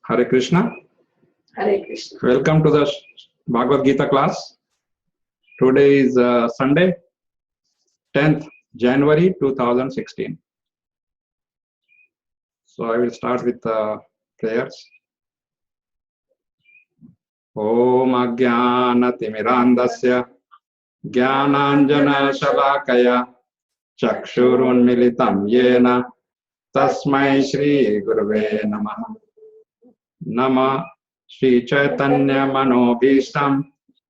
Hare Krishna. Hare Krishna. Welcome to the Bhagavad Gita class. Today is Sunday, 10th January 2016. So I will start with prayers. Om Ajnana Timirandasya Jnananjana Shalakaya Chakshurunmilitam Yena Tasmai Shri Gurave Namaha. Nama Shri Chaitanya Manobhishtam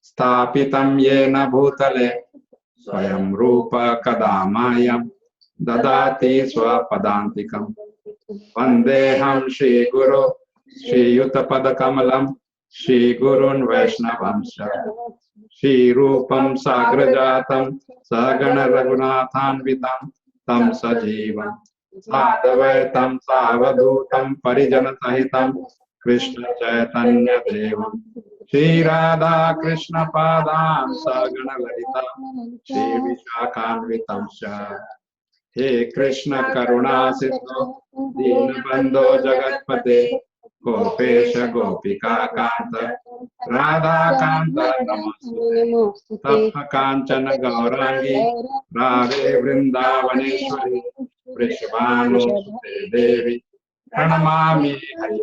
Sthapitam Yena Bhutale Swayam Rupa Kadamayam Dadati Swapadantikam Vandeham Shri Guru Shri Yuttapada Kamalam Shri Gurun Vaishnavamsha Shri Rupam Sagrajatam Sagana Raghunathanvitam Tam Sajivam Sadvaitam Savadutam Parijana Sahitam Krishna Chaitanya Devam Shri Radha Krishna Padam Sagana Lalita Shri Vishakhanvitam Sha He Krishna Karuna Siddho Dinabandho Jagatpate Gopesha Gopika Kanta Radha Kanta Namaste Tapha Kanchana Gaurangi Radhe Vrindavaneshwari Vrishabhanu Sute Devi Pranamami Hari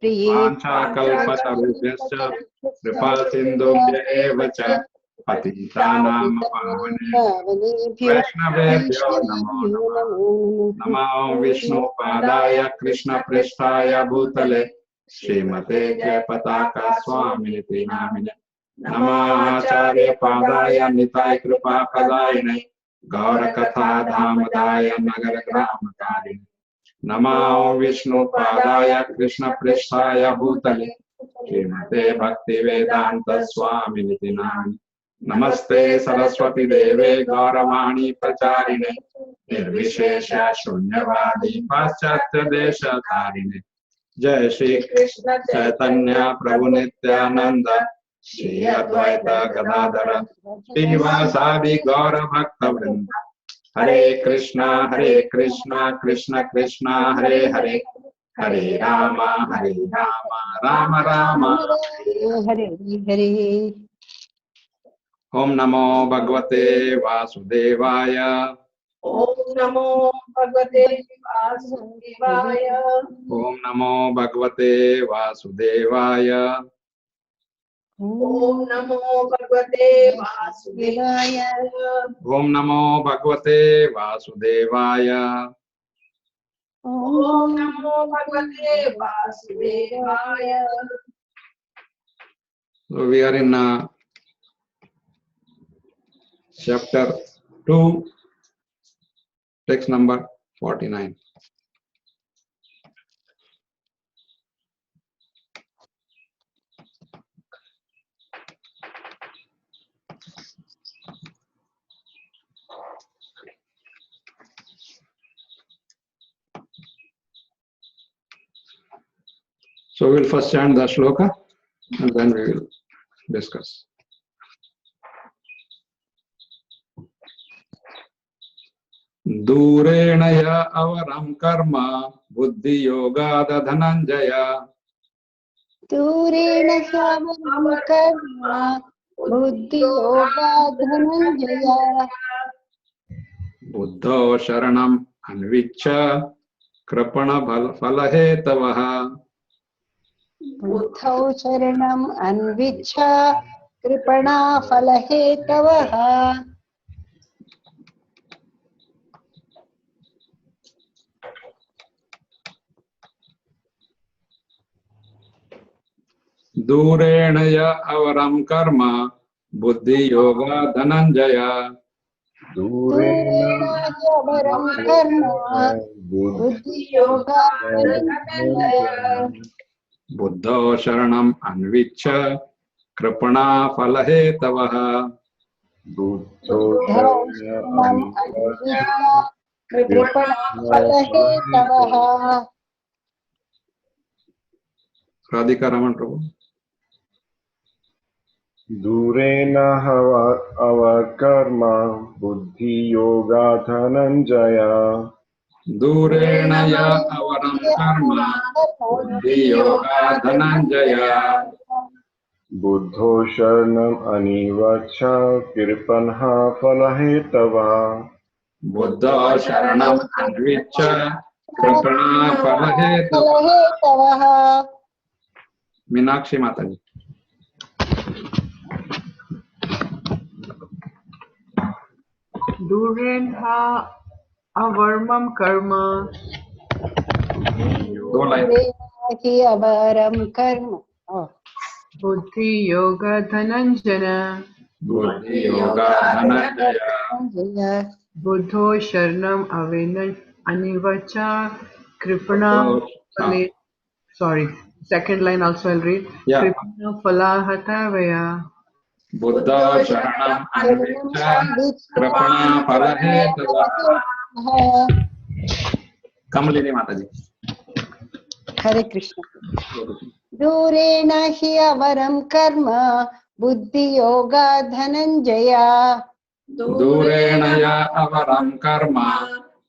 Vancha Kalpatarubhyascha Kripa Sindhubhya Evacha Patitanam Pavane Vaishnavebhyo Namo Namo Vishnu Padaya Krishna Pristhaya Bhutale Srimate Jayapataka Swaminiti Namine Namacharya Padaya Nitai Kripa Padaine Gaura Katha Dhamadaya Nagara Gramakarine Namo Vishnu Padaya Krishna Pristhaya Bhutale Srimate Bhakti Vedanta Swaminiti Namine Namaste Saraswati Deve Gauravani Pracharine Nirvishesha Shunyavadi Paschatya Desha Tarine Jai Shri Krishna Chaitanya Prabhu Nityananda Shri Advaita Gadadhara Srivasadi Gaura Bhakta Vrinda Hare Krishna Krishna Krishna Hare Hare Hare Rama Rama Rama Hare Hare. Om Namo Bhagavate Vasudevaya. Om Namo Bhagavate Vasudevaya. Om Namo Bhagavate Vasudevaya. Om Namo Bhagavate Vasudevaya. Om Namo Bhagavate Vasudevaya. Om Namo Bhagavate Vasudevaya. So we are in chapter 2, text number 49. So we will first chant the Sloka and then we will discuss. Durena ya avaram karma buddhi yoga Dhananjaya. Durena ya avaram karma buddhi yoga Dhananjaya. Buddho sharanam anvicha krapana phalahetavaha. Buddhau sharanam anvicha kripana phalahetavaha. Durena ya avaram karma buddhi yoga Dhananjaya. Durena ya avaram karma buddhi yoga Dhananjaya. Buddho sharanam anvicha krapana phalahetavaha. Buddhau sharanam anvicha kripana phalahetavaha. Radhika Raman Prabhu. Durena hava karma buddhi yoga dhananjaya. Durena ya avaram karma buddhi yoga dhananjaya. बुद्धो शरणम् अनिवाच्य कृपणः फलहेतवः Buddha sharanam anvicha kripana palahetava. फलहेतवः। Meenakshi Mataji. Durenha avarmam karma Go line. हि अवरं कर्म। buddhi yoga dhananjana Buddhi yoga dhananjaya. buddho sharanam anivacha kripana phale. Sorry, second line also I'll read. Yeah. Kripana phalahatavaya. Buddha sharanam anvicha kripana palahetava. Kamalini Mataji. हरे कृष्ण। दूरेण हि अवरं कर्म बुद्धि yoga Dhananjaya. Durena ya avaram karma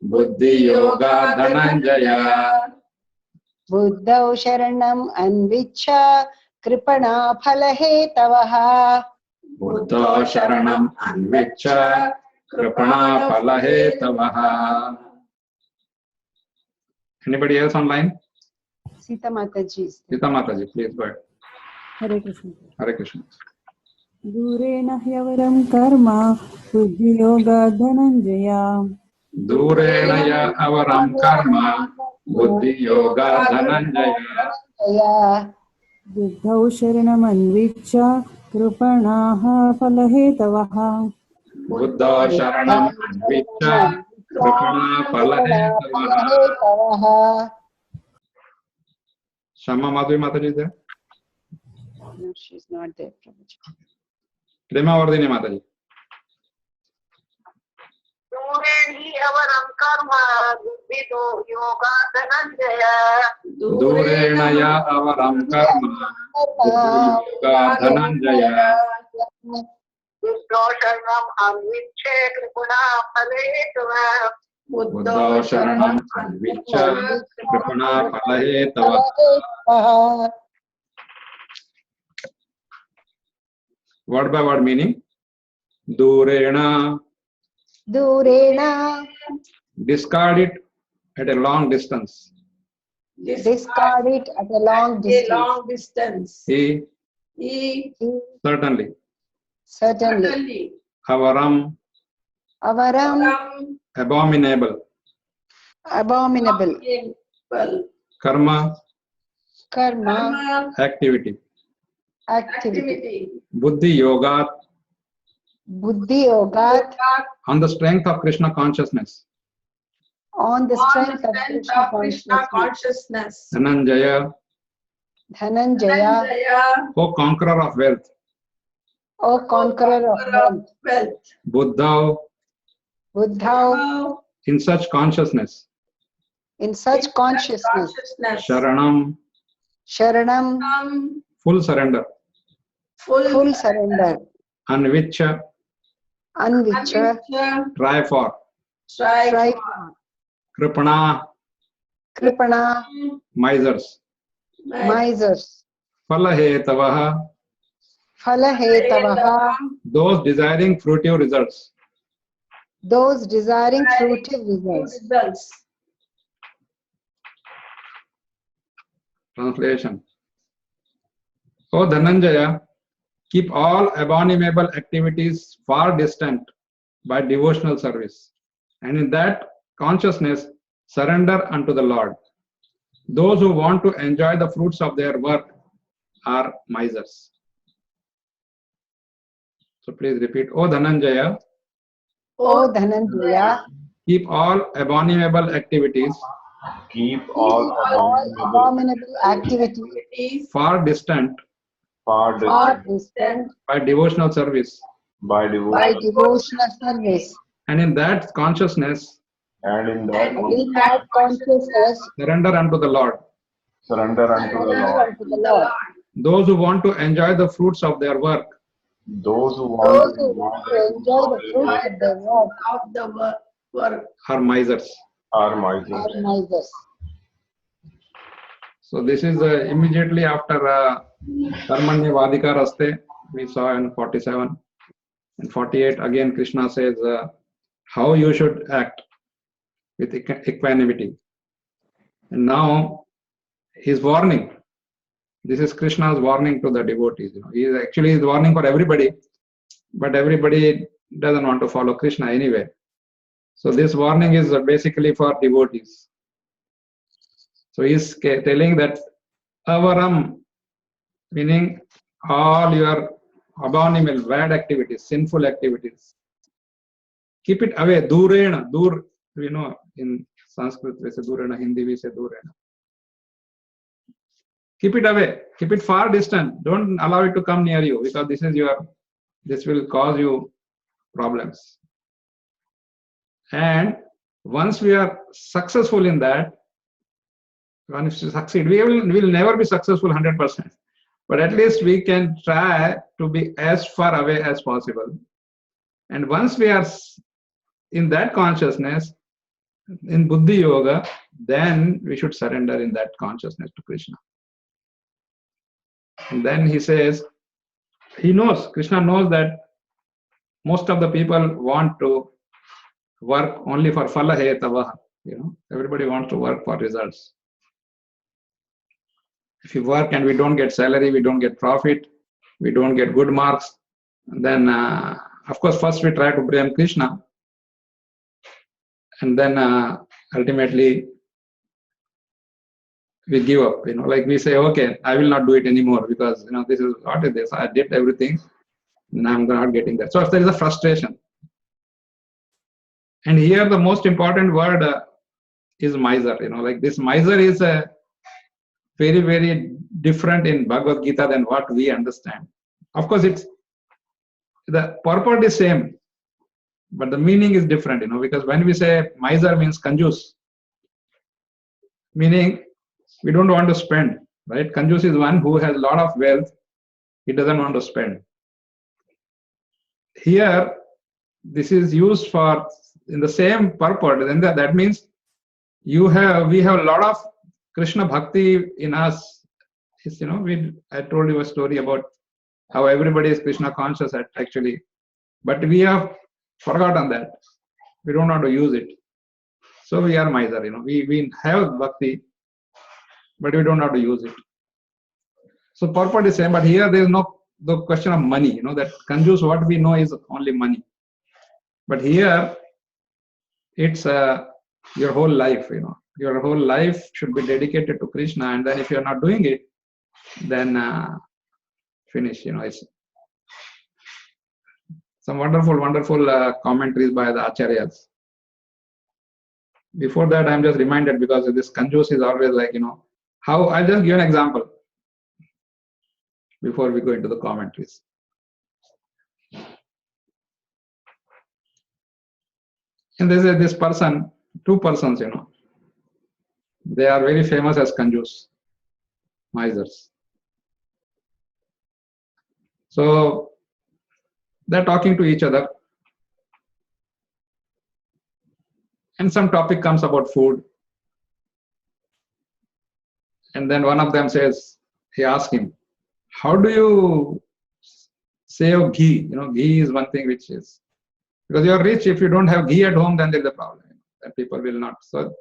buddhi yoga dhananjaya. बुद्धौ शरणम् अन्विच्छ कृपणा फलहेतवः। Buddha sharanam anvicha kripana palahetava. Anybody else online? Sita माता जी। Sita Mataji, please go ahead. Hare Krishna. Hare Krishna. दूरेण ह्यवरं कर्म बुद्धियोगा Dhananjaya. Durena ya avaram karma buddhi yoga dhananjaya. बुद्धौ शरणमन्विच्छ कृपणाः फलहेतवः। Buddha sharanam anvicha kripana palahetava. Shama Madhuri Mataji is there? No, she's not there, Prabhuji. Prema Vardhini Mataji. दूरेण अवरं कर्म बुद्धितो yoga Dhananjay Durena ya avaram karma buddhi yoga dhananjaya. बुद्धो शरणम् अन्विच्छे कृपणा फलेतवा Buddha sharanam anvicha kripana palahetava. Word by word meaning. Durena, दूरेण discard it at a long distance. discard it at a long distance. He, certainly. Certainly. Avaram, Avaram, abominable. abominable. Karma, Karma, activity. activity. Buddhi yoga, Buddhi yoga, on the strength of Krishna consciousness. on the strength of Krishna consciousness. Dhananjaya, Dhananjaya, O conqueror of wealth. O conqueror of wealth. Buddha, Buddha, in such consciousness. in such consciousness. Sharanam, Sharanam, full surrender. full surrender. Anvicha, Anvicha, try for. try. Kripana, Kripana, misers. misers. Falahetavaha, Falahetavaha, those desiring fruitive results. those desiring fruitive results. Translation. O Dhananjaya, keep all abominable activities far distant by devotional service, and in that consciousness surrender unto the Lord. Those who want to enjoy the fruits of their work are misers. So please repeat. O Dhananjaya, O Dhananjaya, keep all abominable activities Keep all abominable activities far distant far far distant distant by devotional service, by by devotion, devotional service. and in that consciousness and in that And in that consciousness, surrender unto the Lord. surrender unto the surrender Lord. unto the Lord. Those who want to enjoy the fruits of their work Those who Those want who want to enjoy the fruits of their work are misers. Are misers. are misers. So this is immediately after Karmanya Vadika Raste, we saw in 47. In 48, again Krishna says how you should act with equanimity. And now he's warning. This is Krishna's warning to the devotees. He is actually warning for everybody, but everybody doesn't want to follow Krishna anyway. So this warning is basically for devotees. So he's telling that avaram, meaning all your abominable, bad activities, sinful activities, keep it away. Durena, dur, in Sanskrit we say durena, Hindi we say durena. Keep it away, keep it far distant. Don't allow it to come near you, because this will cause you problems. And once we are successful in that, once we succeed, we will never be successful 100%. But at least we can try to be as far away as possible. And once we are in that consciousness, in Buddhi Yoga, then we should surrender in that consciousness to Krishna. And then he says, Krishna knows that most of the people want to work only for phala hetavaha. Everybody wants to work for results. If you work and we don't get salary, we don't get profit, we don't get good marks, then of course first we try to blame Krishna, and then ultimately we give up. Like we say, okay, I will not do it anymore, because this is what is this? I did everything, and I'm not getting that. So there is a frustration. And here the most important word is miser. Like this miser is a very, very different in Bhagavad Gita than what we understand. Of course, the purport is same, but the meaning is different, because when we say miser means kanjus, meaning we don't want to spend, right? Kanjus is one who has a lot of wealth, he doesn't want to spend. Here, this is used for in the same purport, then that means we have a lot of Krishna bhakti in us. I told you a story about how everybody is Krishna conscious actually, but we have forgotten that. We don't want to use it. So we are miser. We have bhakti, but we don't know how to use it. So purport is same, but here there is no the question of money. That kanjus, what we know is only money. But here it's your whole life. Your whole life should be dedicated to Krishna, and then if you are not doing it, then finish. It's some wonderful commentaries by the acharyas. Before that, I'm just reminded, because this kanjus is always like, how, I'll just give an example before we go into the commentaries. And there's this person, two persons, they are very famous as kanjus, misers. So they're talking to each other, and some topic comes about food. And then one of them says, he asks him, how do you save ghee? Ghee is one thing which is, because you are rich, if you don't have ghee at home, then there is a problem. That people will not. So,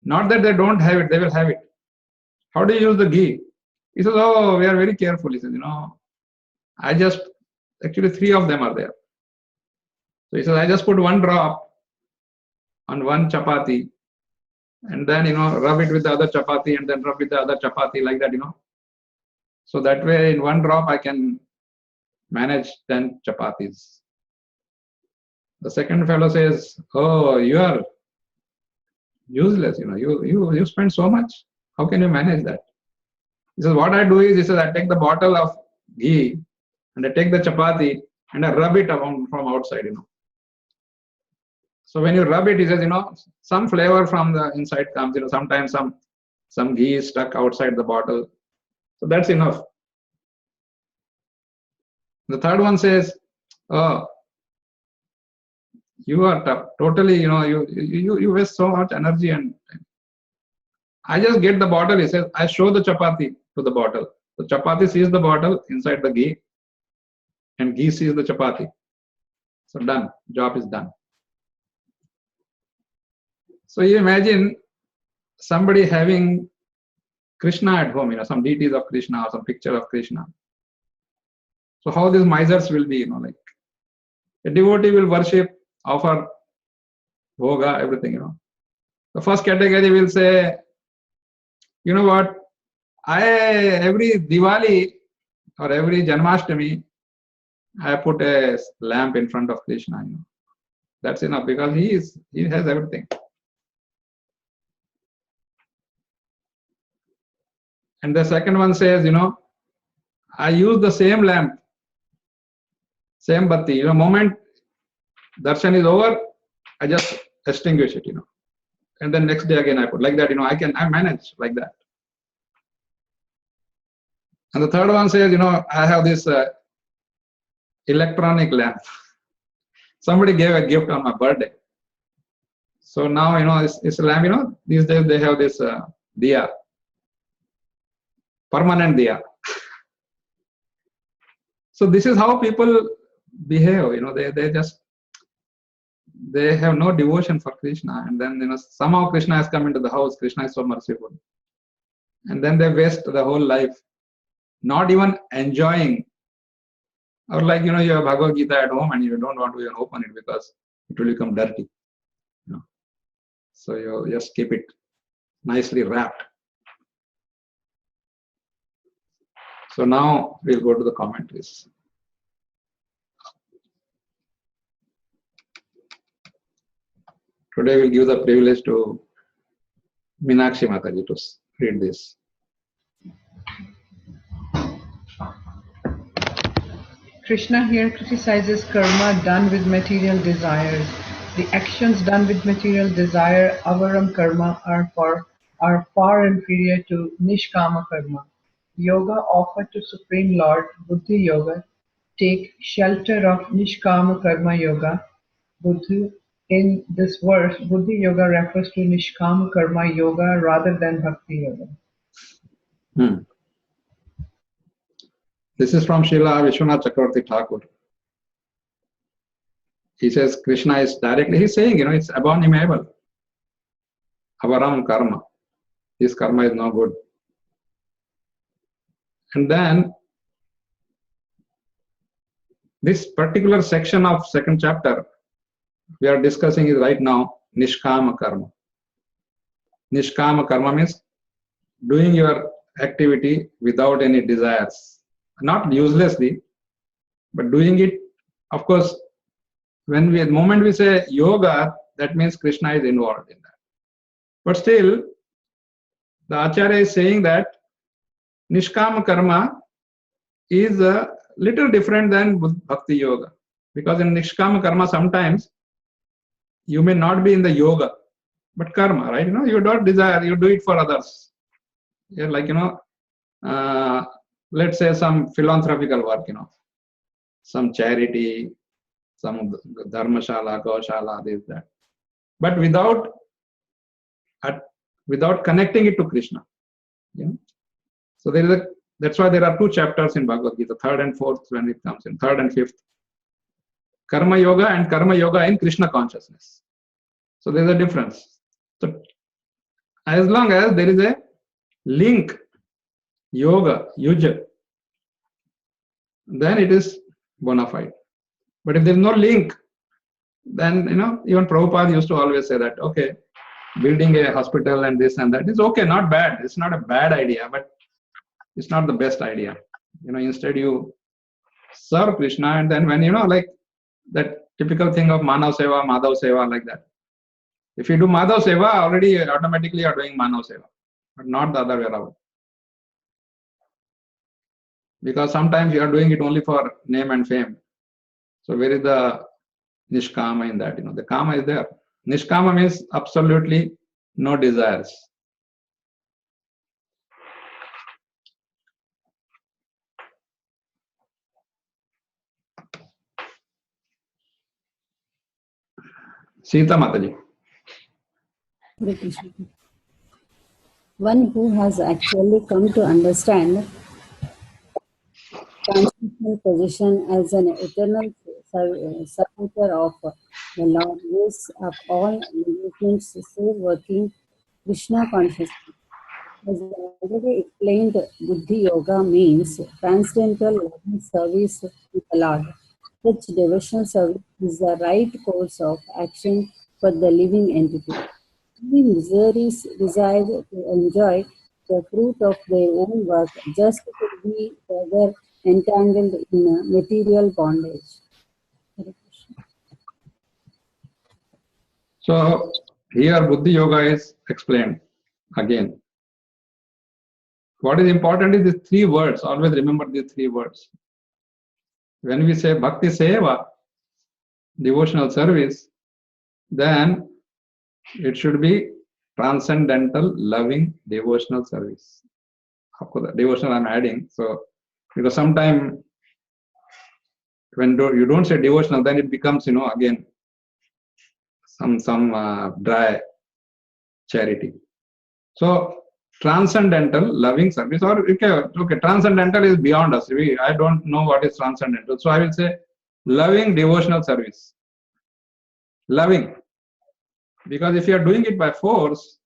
not that they don't have it, they will have it. How do you use the ghee? He says, oh, we are very careful. He says, actually 3 of them are there. So he says, I just put 1 drop on 1 chapati, and then, rub it with the other chapati, and then rub with the other chapati, like that, So that way, in 1 drop, I can manage 10 chapatis. The second fellow says, oh, you are useless, you spend so much. How can you manage that? He says, what I do is, he says, I take the bottle of ghee, and I take the chapati, and I rub it around from outside, So when you rub it, he says, some flavor from the inside comes, sometimes some ghee is stuck outside the bottle. So that's enough. The third one says, oh, You are totally, you waste so much energy and time. I just get the bottle. He says, I show the chapati to the bottle. The chapati sees the bottle inside the ghee, and ghee sees the chapati. So done. Job is done. So you imagine somebody having Krishna at home, some deities of Krishna or some picture of Krishna. So how these misers will be, like a devotee will worship, offer bhoga, everything, The first category will say, you know what, every Diwali or every Janmashtami, I put a lamp in front of Krishna, That's enough because he has everything. And the second one says, I use the same lamp, same batti, moment darshan is over, I just extinguish it, And then next day again I put like that, I manage like that. And the third one says, I have this electronic lamp. Somebody gave a gift on my birthday. So now, it's a lamp, these days they have this diya, permanent diya. So this is how people behave, they have no devotion for Krishna. And then, somehow Krishna has come into the house. Krishna is so merciful. And then they waste the whole life, not even enjoying. Or like, you have Bhagavad Gita at home and you don't want to even open it because it will become dirty. So you just keep it nicely wrapped. So now we'll go to the commentaries. Today we'll give the privilege to Meenakshi Mataji to read this. Krishna here criticizes karma done with material desires. The actions done with material desire, avaram karma, are far inferior to nishkama karma. Yoga offered to Supreme Lord, Buddhi Yoga, take shelter of nishkama karma yoga. Buddhi, in this verse, Buddhi Yoga refers to nishkama karma yoga rather than bhakti yoga. This is from Srila Vishwanath Chakravarti Thakur. He says Krishna is directly, he's saying, it's abominable. Avaram karma. This karma is no good. And then this particular section of second chapter we are discussing is right now Nishkama karma. Nishkama karma means doing your activity without any desires. Not uselessly, but doing it, of course, the moment we say yoga, that means Krishna is involved in that. But still, the Acharya is saying that Nishkama karma is a little different than Bhakti yoga. Because in Nishkama karma, sometimes you may not be in the yoga, but karma, right? You don't desire, you do it for others. Yeah, like, let's say some philanthropical work, some charity, some dharmashala, gaushala, this, that. But without connecting it to Krishna. So that's why there are two chapters in Bhagavad Gita, third and fourth when it comes in, third and fifth. Karma yoga and karma yoga in Krishna consciousness. So there's a difference. So as long as there is a link, yoga, yuja, then it is bona fide. But if there is no link, then, even Prabhupada used to always say that, okay, building a hospital and this and that is okay, not bad. It's not a bad idea, but it's not the best idea. Instead you serve Krishna, and then when, like that typical thing of Manav Seva, Madhav Seva, like that. If you do Madhav Seva, already automatically you are doing Manav Seva, but not the other way around. Because sometimes you are doing it only for name and fame. So where is the Nishkama in that? The Kama is there. Nishkama means absolutely no desires. Sita Mataji. Hare Krishna. One who has actually come to understand constitutional position as an eternal servitor of the Lord gives up all engagements save working Krishna consciousness. As already explained, Buddhi Yoga means transcendental loving service to the Lord. Such devotional service is the right course of action for the living entity. Only miseries desire to enjoy the fruit of their own work just to be further entangled in a material bondage. Hare Krishna. So here Buddhi Yoga is explained again. What is important is these three words. Always remember these three words. When we say Bhakti Seva, devotional service, then it should be transcendental, loving, devotional service. Of course, devotional I'm adding. So, because sometimes when you don't say devotional, then it becomes, again, some dry charity. So, transcendental, loving service, or okay, transcendental is beyond us. I don't know what is transcendental. So, I will say loving devotional service. Loving. Because if you are doing it by force,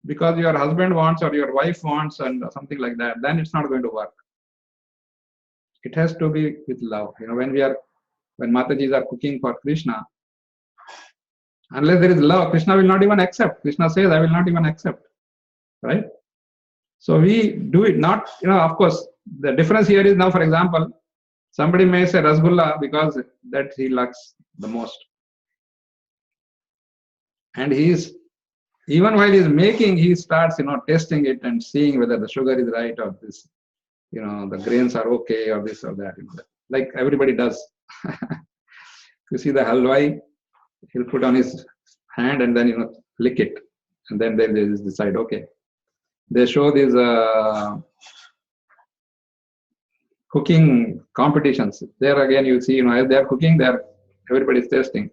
because your husband wants or your wife wants and something like that, then it's not going to work. It has to be with love. When Matajis are cooking for Krishna, unless there is love, Krishna will not even accept. Krishna says, I will not even accept. Right? So we do it not, of course, the difference here is now, for example, somebody may say Rasgulla because that he likes the most. And even while he's making, he starts, tasting it and seeing whether the sugar is right or this, the grains are okay or this or that. Like everybody does. You see the halwai, he'll put on his hand and then, lick it. And then they decide, okay. They show these cooking competitions. There again, you see, as they're cooking, everybody's tasting.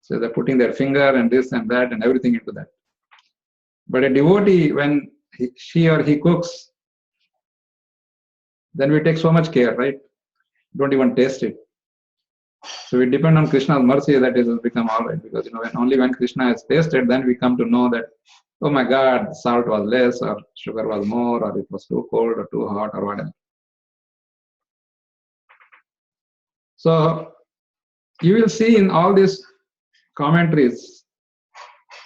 So they're putting their finger and this and that and everything into that. But a devotee, when she or he cooks, then we take so much care, right? Don't even taste it. So we depend on Krishna's mercy that it has become all right. Because only when Krishna has tasted, then we come to know that, oh my God, salt was less or sugar was more or it was too cold or too hot or whatever. So you will see in all these commentaries,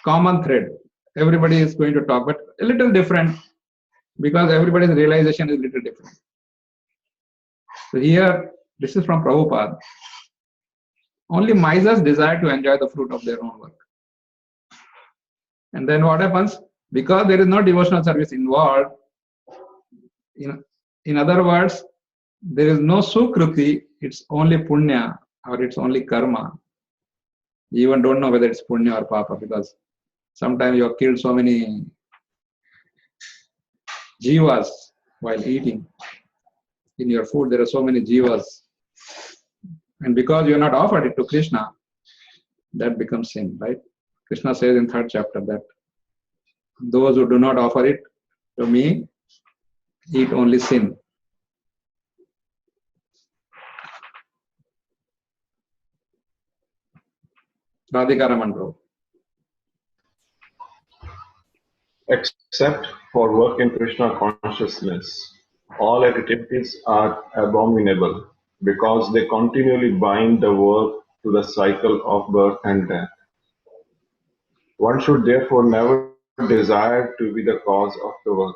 common thread. Everybody is going to talk, but a little different because everybody's realization is a little different. So here, this is from Prabhupada. Only misers desire to enjoy the fruit of their own work. And then what happens? Because there is no devotional service involved, in other words, there is no sukruti, it's only punya or it's only karma. You even don't know whether it's punya or papa because sometimes you have killed so many jivas while eating. In your food, there are so many jivas. And because you are not offered it to Krishna, that becomes sin, right? Krishna says in 3rd chapter that those who do not offer it to me eat only sin. Radhika Raman Prabhu. Except for work in Krishna consciousness, all activities are abominable because they continually bind the work to the cycle of birth and death. One should therefore never desire to be the cause of the work.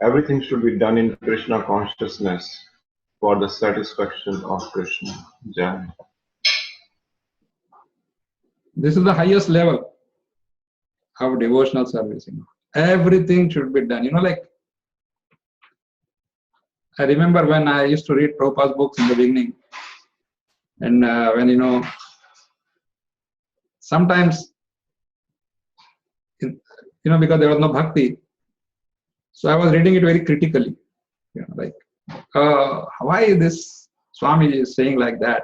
Everything should be done in Krishna consciousness for the satisfaction of Krishna. Jai. This is the highest level of devotional service. Everything should be done. Like I remember when I used to read Prabhupada's books in the beginning, and when sometimes because there was no bhakti, so I was reading it very critically. Like why this Swami is saying like that?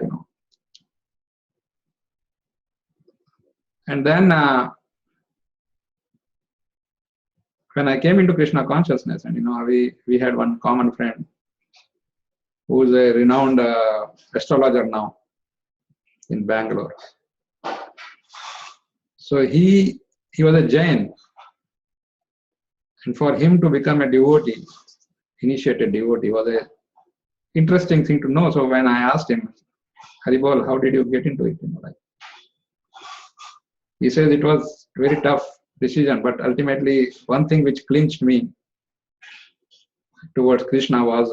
And then when I came into Krishna consciousness, and we had one common friend who is a renowned astrologer now in Bangalore. So he was a Jain, and for him to become a devotee, initiated devotee, was a interesting thing to know. So when I asked him, Haribol, how did you get into it? He says it was very tough decision, but ultimately one thing which clinched me towards Krishna was,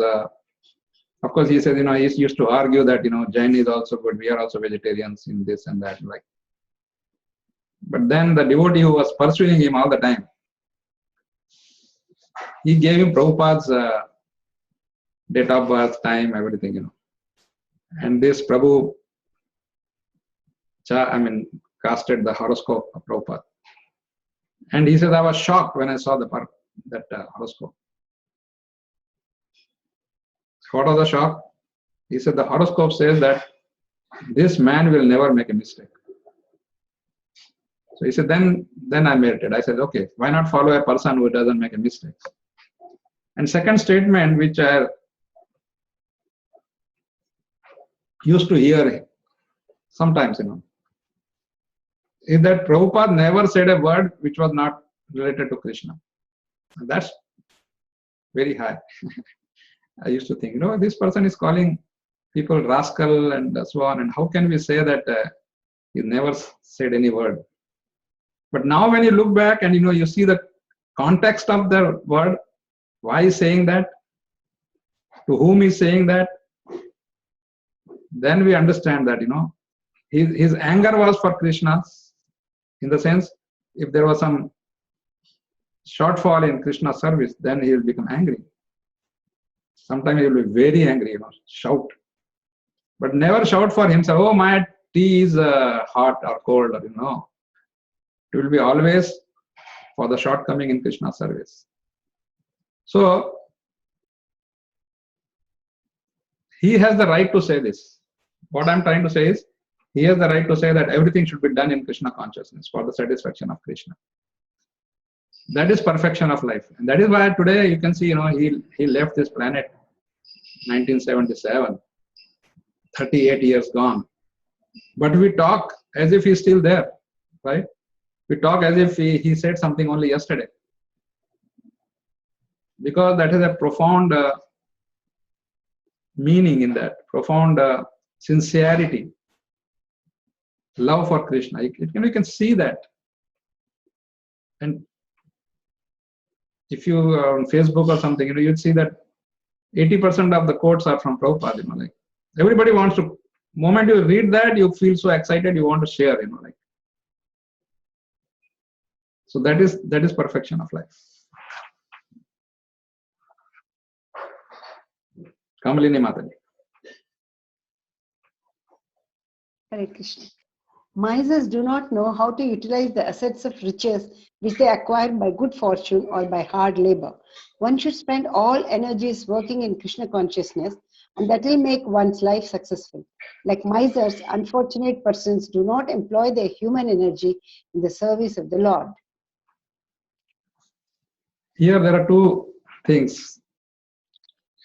of course, he says, he used to argue that, Jain is also good, we are also vegetarians in this and that. But then the devotee who was pursuing him all the time, he gave him Prabhupada's date of birth, time, everything, And this Prabhu, casted the horoscope of Prabhupada. And he says, I was shocked when I saw that horoscope. What was the shock? He said, the horoscope says that this man will never make a mistake. So he said, then I meditated. I said, okay, why not follow a person who doesn't make a mistake? And second statement, which I used to hear sometimes, is that Prabhupada never said a word which was not related to Krishna. And that's very high. I used to think, this person is calling people rascal and so on, and how can we say that he never said any word? But now when you look back and you see the context of the word, why he's saying that, to whom he's saying that, then we understand that his anger was for Krishna, in the sense if there was some shortfall in Krishna's service, then he will become angry. Sometimes he will be very angry, shout. But never shout for himself, oh, my tea is hot or cold, or It will be always for the shortcoming in Krishna's service. So, he has the right to say this. What I'm trying to say is, he has the right to say that everything should be done in Krishna consciousness for the satisfaction of Krishna. That is perfection of life. And that is why today you can see, he left this planet 1977, 38 years gone. But we talk as if he's still there, right? We talk as if he said something only yesterday. Because that is a profound meaning in that, profound sincerity, love for Krishna. We can see that. And if you are on Facebook or something, you'd see that 80% of the quotes are from Prabhupada. Everybody wants to, moment you read that, you feel so excited, you want to share, So that is perfection of life. Kamalini Mataji. Hare Krishna. Misers do not know how to utilize the assets of riches which they acquire by good fortune or by hard labor. One should spend all energies working in Krishna consciousness, and that will make one's life successful. Like misers, unfortunate persons do not employ their human energy in the service of the Lord. Here there are two things.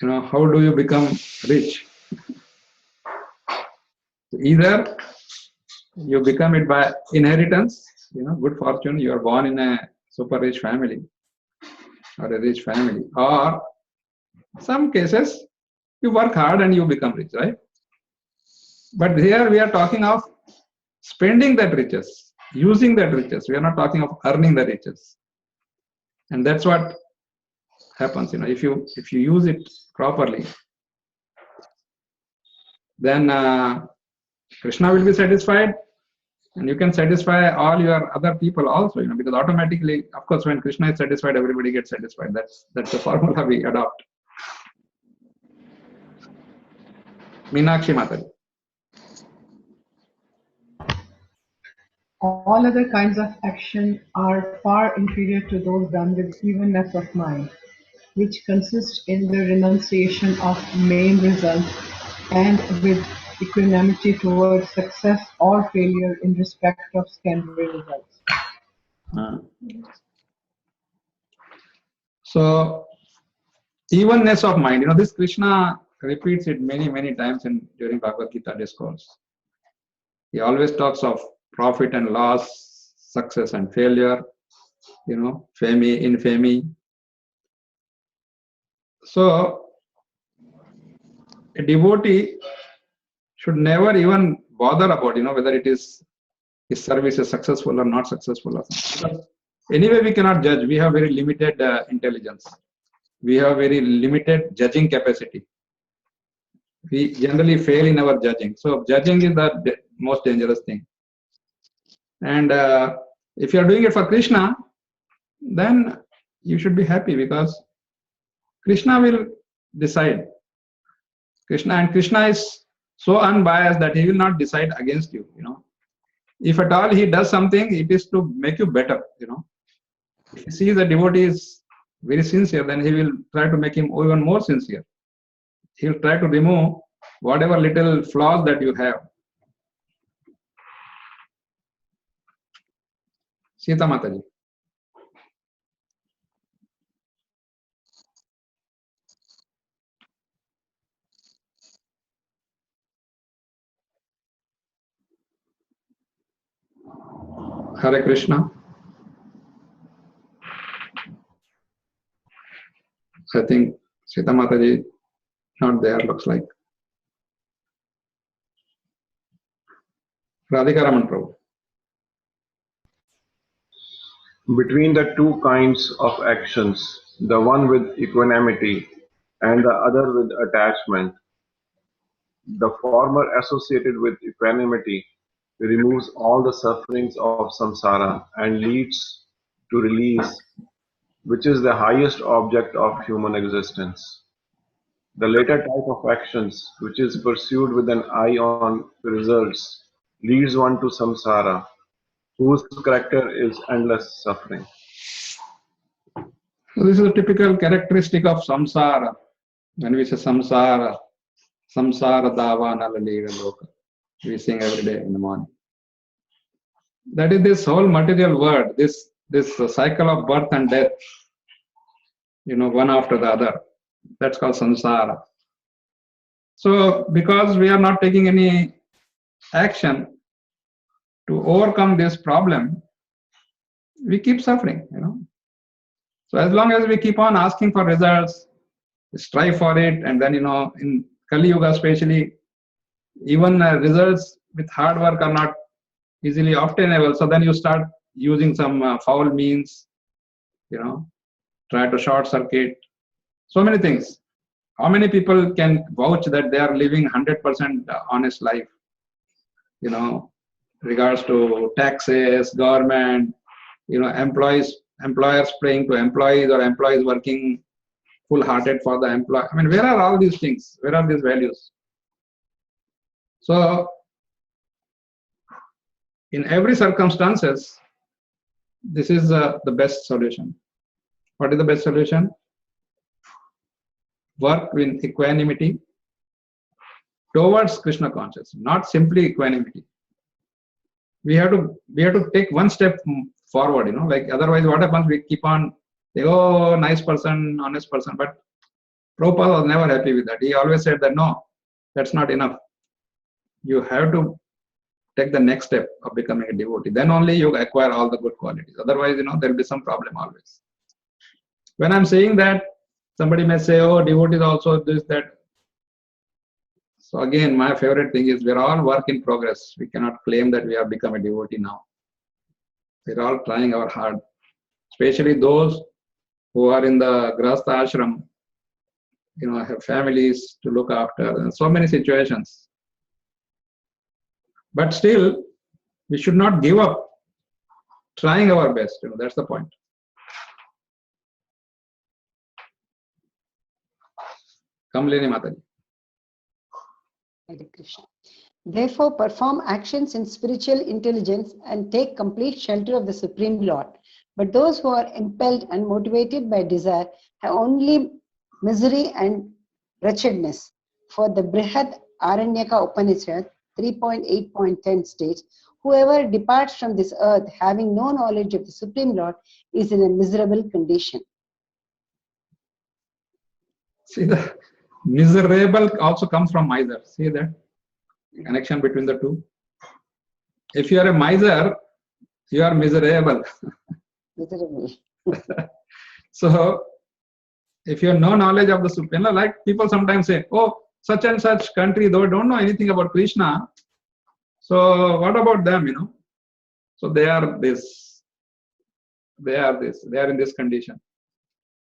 How do you become rich? Either you become it by inheritance, good fortune, you are born in a super rich family or a rich family, or some cases you work hard and you become rich, right? But here we are talking of spending that riches, using that riches. We are not talking of earning the riches. And that's what happens, if you use it properly, then Krishna will be satisfied, and you can satisfy all your other people also, because automatically, of course, when Krishna is satisfied, everybody gets satisfied. That's the formula we adopt. Meenakshi Mataji. All other kinds of action are far inferior to those done with evenness of mind, which consist in the renunciation of main result and with equanimity towards success or failure in respect of secondary results. So evenness of mind, this Krishna repeats it many times during Bhagavad Gita discourse. He always talks of profit and loss, success and failure, fame, infamy. So a devotee should never even bother about, whether his service is successful or not successful or something. Because anyway, we cannot judge. We have very limited intelligence. We have very limited judging capacity. We generally fail in our judging. So judging is the most dangerous thing. And if you are doing it for Krishna, then you should be happy, because Krishna will decide. Krishna is so unbiased that he will not decide against you. If at all he does something, it is to make you better. If he sees a devotee is very sincere, then he will try to make him even more sincere. He will try to remove whatever little flaws that you have. Sita Mataji. Hare Krishna. I think Sita Mataji not there, looks like. Radhika Raman Prabhu. Between the two kinds of actions, the one with equanimity and the other with attachment, the former associated with equanimity removes all the sufferings of samsara and leads to release, which is the highest object of human existence. The later type of actions, which is pursued with an eye on results, leads one to samsara, whose character is endless suffering. So this is a typical characteristic of samsara. When we say samsara, samsara dava nalaliga loka, we sing every day in the morning. That is this whole material world, this cycle of birth and death, one after the other. That's called samsara. So because we are not taking any action to overcome this problem, we keep suffering, So as long as we keep on asking for results, strive for it, and then, in Kali Yuga especially, even results with hard work are not easily obtainable. So then you start using some foul means, try to short circuit. So many things. How many people can vouch that they are living 100% honest life? Regards to taxes, government, employers praying to employees, or employees working full-hearted for the employer. I mean, where are all these things? Where are these values? So, in every circumstances, this is the best solution. What is the best solution? Work with equanimity towards Krishna consciousness, not simply equanimity. We have to take one step forward, like otherwise what happens, we keep on saying, oh, nice person, honest person, but Prabhupada was never happy with that. He always said that no, that's not enough. You have to take the next step of becoming a devotee. Then only you acquire all the good qualities. Otherwise, there will be some problem always. When I'm saying that, somebody may say, oh, devotees also this, that. So again, my favorite thing is we're all work in progress. We cannot claim that we have become a devotee now. We're all trying our hard, especially those who are in the Grahastha ashram, have families to look after, and so many situations. But still, we should not give up trying our best. That's the point. Kamlini Mataji. Hare Krishna. Therefore, perform actions in spiritual intelligence and take complete shelter of the Supreme Lord. But those who are impelled and motivated by desire have only misery and wretchedness. For the Brihat Aranyaka Upanishad 3.8.10 states, whoever departs from this earth having no knowledge of the Supreme Lord is in a miserable condition. See, the miserable also comes from miser. See that connection between the two. If you are a miser, you are miserable. Miserable. So, if you have no knowledge of the Supreme, like people sometimes say, oh, such and such country, though don't know anything about Krishna. So, what about them, So, they are this, they are this, they are in this condition.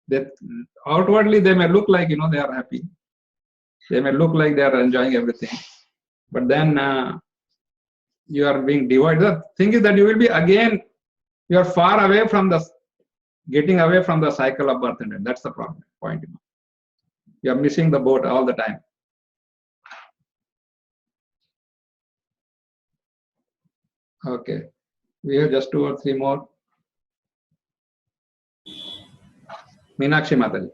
That outwardly they may look like, they are happy. They may look like they are enjoying everything. But then you are being divided. The thing is that you will be again, you are far away from getting away from the cycle of birth and death. That's the point. You are missing the boat all the time. Okay. We have just 2 or 3 more. Meenakshi Mataji.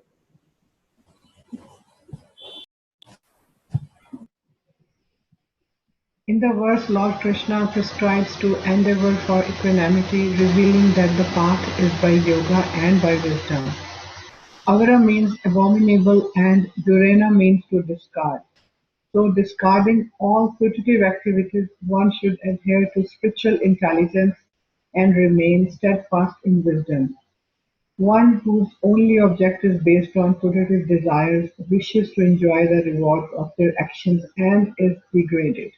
In the verse, Lord Krishna prescribes to endeavor for equanimity, revealing that the path is by yoga and by wisdom. Avara means abominable and Durena means to discard. So discarding all putative activities, one should adhere to spiritual intelligence and remain steadfast in wisdom. One whose only object is based on putative desires wishes to enjoy the rewards of their actions and is degraded.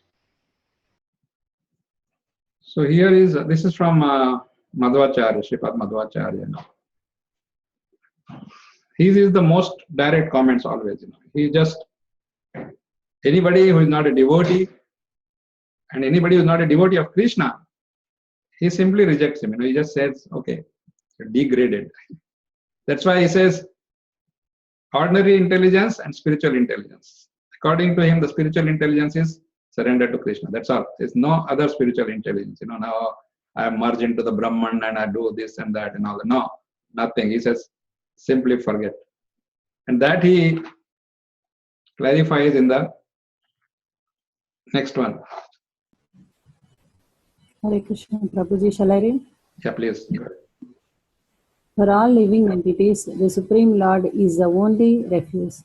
So this is from Madhvacharya, Sripad Madhvacharya. His is the most direct comments always. He just, anybody who is not a devotee and anybody who is not a devotee of Krishna, he simply rejects him. He just says, okay, degraded. That's why he says ordinary intelligence and spiritual intelligence. According to him, the spiritual intelligence is surrender to Krishna. That's all. There's no other spiritual intelligence. Now I merge into the Brahman and I do this and that and all that. No, nothing. He says, simply forget. And that he clarifies in the next one. Hare Krishna. Prabhuji, shall I read? Yeah, please. For all living entities, the Supreme Lord is the only refuge.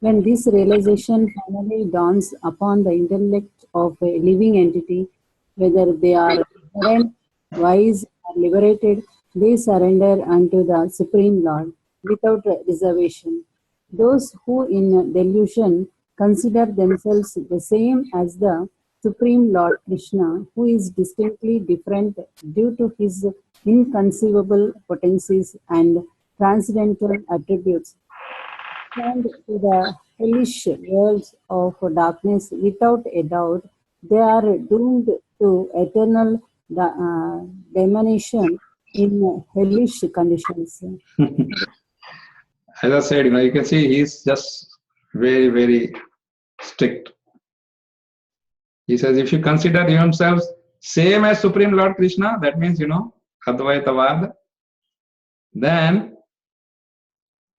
When this realization finally dawns upon the intellect of a living entity, whether they are ignorant, wise, or liberated, they surrender unto the Supreme Lord without reservation. Those who in delusion consider themselves the same as the Supreme Lord Krishna, who is distinctly different due to his inconceivable potencies and transcendental attributes, and to the hellish worlds of darkness, without a doubt, they are doomed to eternal damnation in hellish conditions. As I said, you can see he's just very, very strict. He says, if you consider yourselves same as Supreme Lord Krishna, that means, Advaitavad, then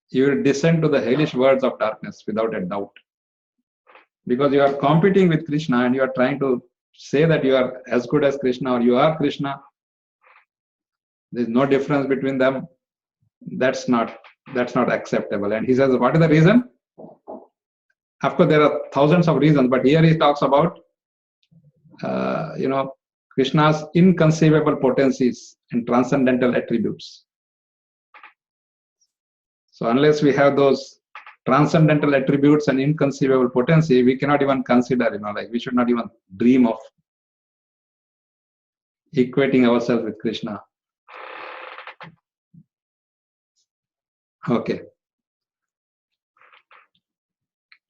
you will descend to the hellish worlds of darkness without a doubt. Because you are competing with Krishna and you are trying to say that you are as good as Krishna or you are Krishna. There is no difference between them. That's not acceptable. And he says, what is the reason? Of course, there are thousands of reasons, but here he talks about, Krishna's inconceivable potencies and transcendental attributes. So unless we have those transcendental attributes and inconceivable potency, we cannot even consider, we should not even dream of equating ourselves with Krishna. Okay.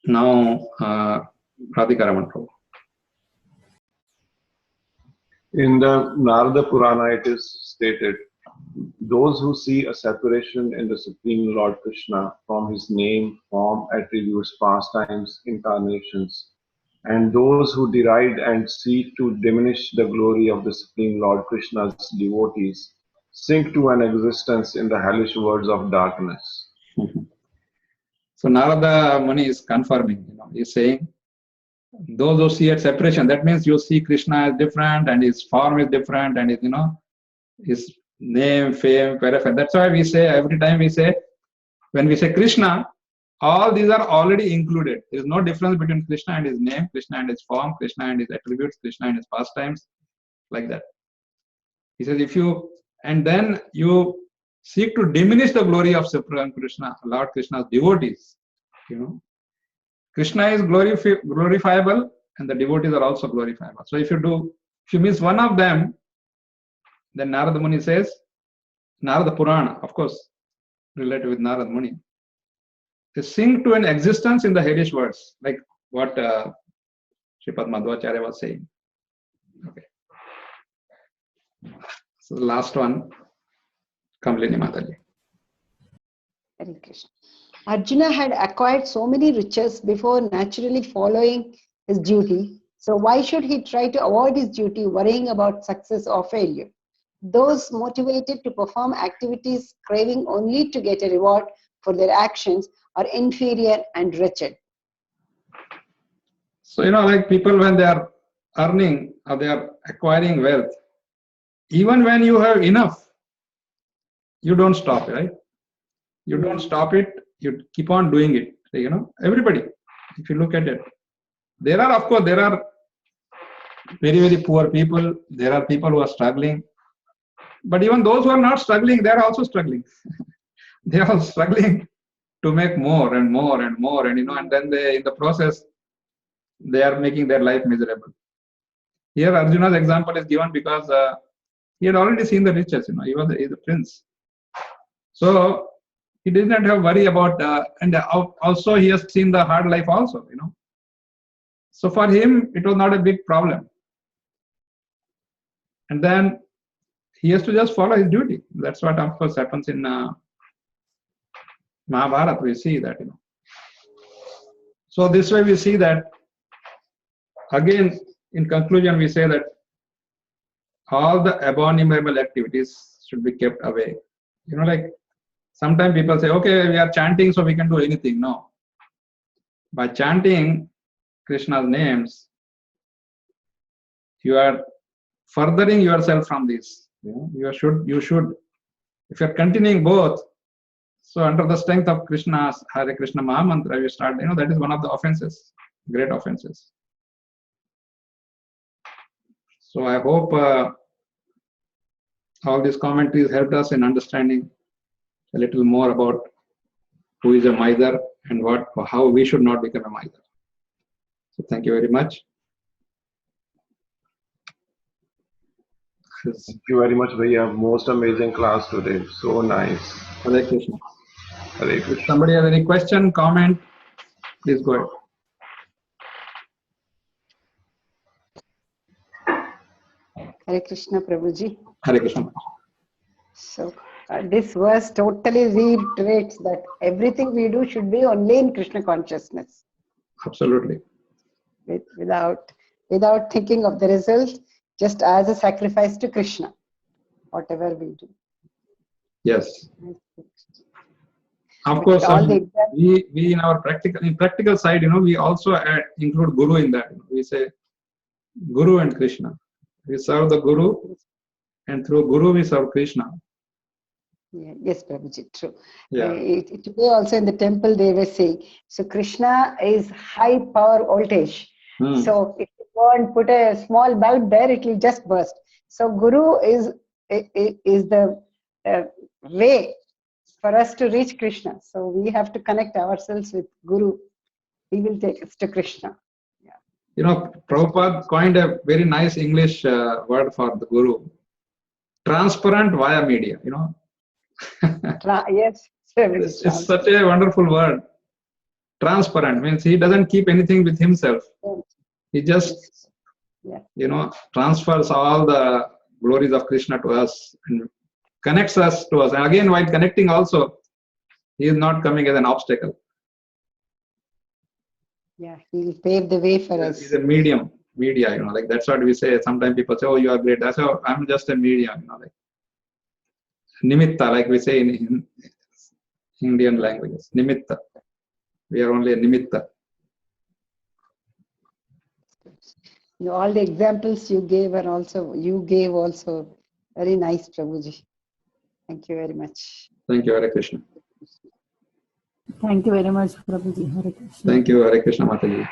Now, Radhika Raman Prabhu. In the Narada Purana, it is stated, those who see a separation in the Supreme Lord Krishna from his name, form, attributes, pastimes, incarnations, and those who deride and seek to diminish the glory of the Supreme Lord Krishna's devotees, sink to an existence in the hellish worlds of darkness. So Narada Muni is confirming, he is saying Those who see a separation, that means you see Krishna as different and his form is different and his, his name, fame, wherever. That's why we say, every time we say, when we say Krishna, all these are already included. There is no difference between Krishna and his name, Krishna and his form, Krishna and his attributes, Krishna and his pastimes, like that. He says, and then you seek to diminish the glory of Supreme Krishna, Lord Krishna's devotees. Krishna is glorifiable and the devotees are also glorifiable. So if you miss one of them, then Narada Muni says, Narada Purana, of course, related with Narada Muni, they sink to an existence in the hellish words, like what Sripad Madhvacharya was saying. Okay. So the last one, Kamlini Mataji. Hare Krishna. Arjuna had acquired so many riches before naturally following his duty. So why should he try to avoid his duty, worrying about success or failure? Those motivated to perform activities craving only to get a reward for their actions are inferior and wretched. So, like people when they are earning or they are acquiring wealth, even when you have enough, you don't stop, right? You don't stop it, you keep on doing it. Everybody, if you look at it, there are very, very poor people, there are people who are struggling, but even those who are not struggling, they are also struggling. They are struggling to make more and more and more, and then they, in the process, they are making their life miserable. Here Arjuna's example is given because he had already seen the riches, he was the prince. So he did not have worry about, and also he has seen the hard life also, So for him, it was not a big problem. And then he has to just follow his duty. That's what, of course, happens in Mahabharata. We see that, So this way we see that, again, in conclusion, we say that all the abominable activities should be kept away. Like sometimes people say, okay, we are chanting, so we can do anything. No. By chanting Krishna's names, you are furthering yourself from this. You should, if you are continuing both, so under the strength of Krishna's Hare Krishna Mahamantra, you start, that is one of the offenses, great offenses. So I hope all these commentaries helped us in understanding a little more about who is a miser and how we should not become a miser. So thank you very much. Thank you very much, Bhaiya. Most amazing class today. So nice. Hare Krishna. Hare Krishna. If somebody has any question, comment, please go ahead. Hare Krishna, Prabhuji. Hare Krishna. So this verse totally reiterates that everything we do should be only in Krishna consciousness. Absolutely. Without thinking of the result, just as a sacrifice to Krishna, whatever we do. Yes. Of course, we in our practical side, we also include Guru in that. We say Guru and Krishna. We serve the Guru, and through Guru we serve Krishna. Yeah, yes, Prabhuji, true. Yeah. Today also in the temple they were saying, so Krishna is high power voltage. So if you go and put a small bulb there, it will just burst. So Guru is the way for us to reach Krishna. So we have to connect ourselves with Guru. He will take us to Krishna. Yeah. Prabhupada coined a very nice English word for the Guru. Transparent via media, Yes. It's such a wonderful word. Transparent means he doesn't keep anything with himself. He just, transfers all the glories of Krishna to us and connects us to us. And again, while connecting also, he is not coming as an obstacle. Yeah, he will pave the way for us. He's a media, like that's what we say. Sometimes people say, oh, you are great. That's how I'm just a media, like nimitta, like we say in Indian languages. Nimitta. We are only a nimitta. All the examples you gave also very nice, Prabhuji. Thank you very much. Thank you, Hare Krishna. Thank you very much, Prabhuji. Hare Krishna. Thank you, Hare Krishna Mataji.